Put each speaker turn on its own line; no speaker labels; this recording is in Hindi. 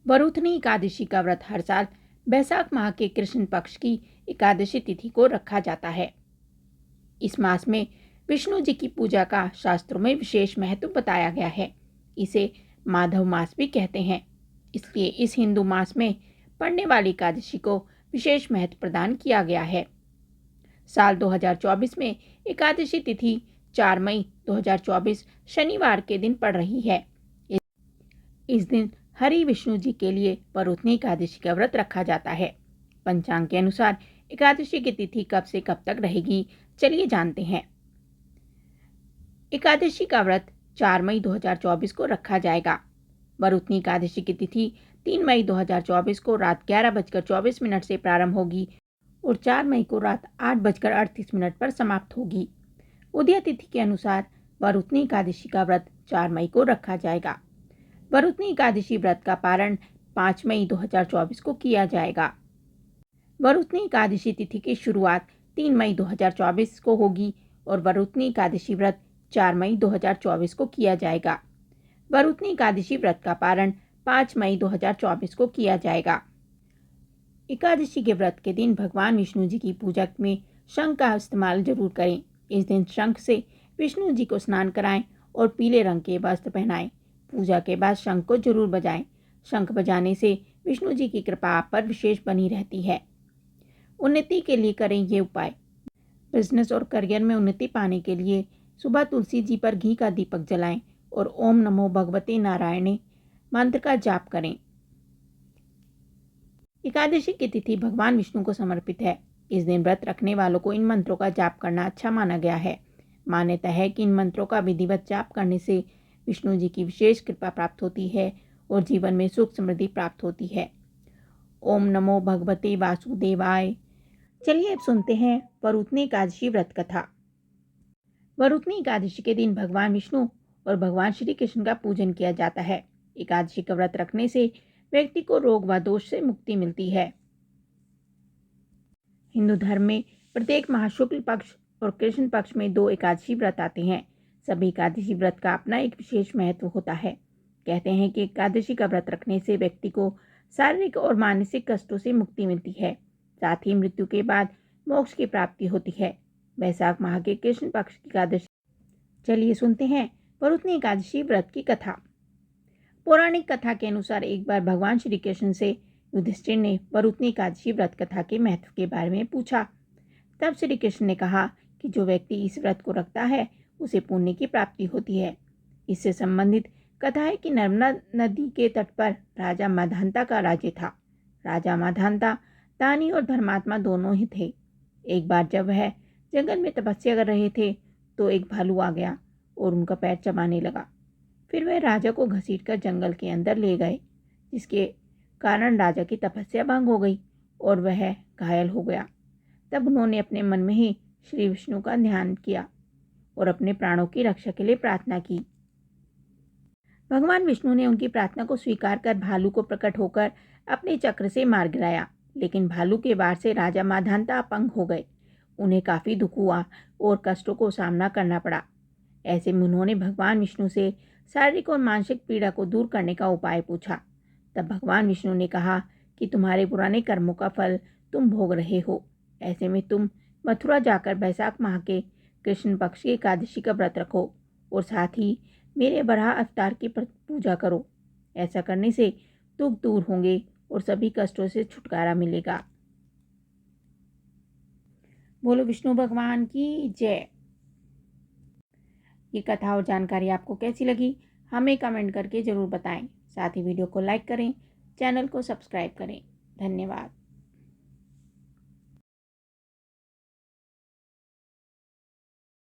वरुथनी एकादशी का व्रत हर साल बैसाख माह के कृष्ण पक्ष की एकादशी तिथि को रखा जाता है। इस मास में विष्णु जी की पूजा का शास्त्रों में विशेष महत्व बताया गया है। इसे माधव मास भी कहते हैं। इसलिए इस हिंदू मास में पड़ने वाली एकादशी को विशेष महत्व प्रदान किया गया है। साल 2024 में एकादशी तिथि 4 मई 2024 शनिवार के दिन पड़ रही है। इस दिन हरि विष्णु जी के लिए वरुथनी एकादशी का व्रत रखा जाता है। पंचांग के अनुसार एकादशी की तिथि कब से कब तक रहेगी, चलिए जानते हैं। एकादशी का व्रत 4 मई 2024 को रखा जाएगा। वरुथनी एकादशी की तिथि 3 मई 2024 को रात 11:24 से प्रारंभ होगी और 4 मई को रात 8:38 पर समाप्त होगी। उदय तिथि के अनुसार वरुथनी एकादशी का व्रत 4 मई को रखा जाएगा। वरुथनी एकादशी व्रत का पारण 5 मई 2024 को किया जाएगा। वरुथनी एकादशी तिथि की शुरुआत 3 मई 2024 को होगी और वरुथनी एकादशी व्रत 4 मई 2024 को किया जाएगा। वरुथनी एकादशी व्रत का पारण 5 मई 2024 को किया जाएगा। एकादशी के व्रत के दिन भगवान विष्णु जी की पूजा में शंख का इस्तेमाल जरूर करें। इस दिन शंख से विष्णु जी को स्नान कराएं और पीले रंग के वस्त्र पहनाएं। पूजा के बाद शंख को जरूर बजाएं। शंख बजाने से विष्णु जी की कृपा आप पर विशेष बनी रहती है। उन्नति के लिए करें ये उपाय। बिजनेस और करियर में उन्नति पाने के लिए सुबह तुलसी जी पर घी का दीपक जलाएं और ओम नमो भगवते नारायणे मंत्र का जाप करें। एकादशी की तिथि भगवान विष्णु को समर्पित है। इस दिन व्रत रखने वालों को इन मंत्रों का जाप करना अच्छा माना गया है। मान्यता है कि इन मंत्रों का विधिवत जाप करने से विष्णु जी की विशेष कृपा प्राप्त होती है और जीवन में सुख समृद्धि प्राप्त होती है। ओम नमो भगवते वासुदेवाय। चलिए अब सुनते हैं वरुथनी एकादशी व्रत कथा। वरुथनी एकादशी के दिन भगवान विष्णु और भगवान श्री कृष्ण का पूजन किया जाता है। एकादशी का व्रत रखने से व्यक्ति को रोग व दोष से मुक्ति मिलती है। हिंदू धर्म में प्रत्येक महाशुक्ल पक्ष और कृष्ण पक्ष में 2 एकादशी व्रत आते हैं। सभी एकादशी व्रत का अपना एक विशेष महत्व होता है। कहते हैं कि एकादशी का व्रत रखने से व्यक्ति को शारीरिक और मानसिक कष्टों से मुक्ति मिलती है। साथ ही मृत्यु के बाद मोक्ष की प्राप्ति होती है। वैशाख माह के कृष्ण पक्ष की एकादशी। चलिए सुनते हैं वरुथनी एकादशी व्रत की कथा। पौराणिक कथा के अनुसार एक बार भगवान श्री कृष्ण से युधिष्ठिर ने वरुथनी एकादशी व्रत कथा के महत्व के बारे में पूछा। तब श्री कृष्ण ने कहा कि जो व्यक्ति इस व्रत को रखता है उसे पुण्य की प्राप्ति होती है। इससे संबंधित कथा है कि नर्मदा नदी के तट पर राजा माधांता का राज्य था। राजा माधांता दानी और धर्मात्मा दोनों ही थे। एक बार जब वह जंगल में तपस्या कर रहे थे तो एक भालू आ गया और उनका पैर चबाने लगा। फिर वह राजा को घसीटकर जंगल के अंदर ले गए, जिसके कारण राजा की तपस्या भंग हो गई और वह घायल हो गया। तब उन्होंने अपने मन में ही श्री विष्णु का ध्यान किया और अपने प्राणों की रक्षा के लिए प्रार्थना की। भगवान विष्णु ने उनकी प्रार्थना को स्वीकार कर भालू को प्रकट होकर अपने चक्र से मार गिराया, लेकिन भालू के वार से राजा माधांता अपंग हो गए। उन्हें काफी दुख हुआ और कष्टों को सामना करना पड़ा। ऐसे में उन्होंने भगवान विष्णु से शारीरिक और मानसिक पीड़ा को दूर करने का उपाय पूछा। तब भगवान विष्णु ने कहा कि तुम्हारे पुराने कर्मों का फल तुम भोग रहे हो। ऐसे में तुम मथुरा जाकर बैसाख माह के कृष्ण पक्ष की एकादशी का व्रत रखो और साथ ही मेरे वराह अवतार की पूजा करो। ऐसा करने से दुख दूर होंगे और सभी कष्टों से छुटकारा मिलेगा। बोलो विष्णु भगवान की जय। ये कथा और जानकारी आपको कैसी लगी हमें कमेंट करके ज़रूर बताएं। साथ ही वीडियो को लाइक करें, चैनल को सब्सक्राइब करें। धन्यवाद।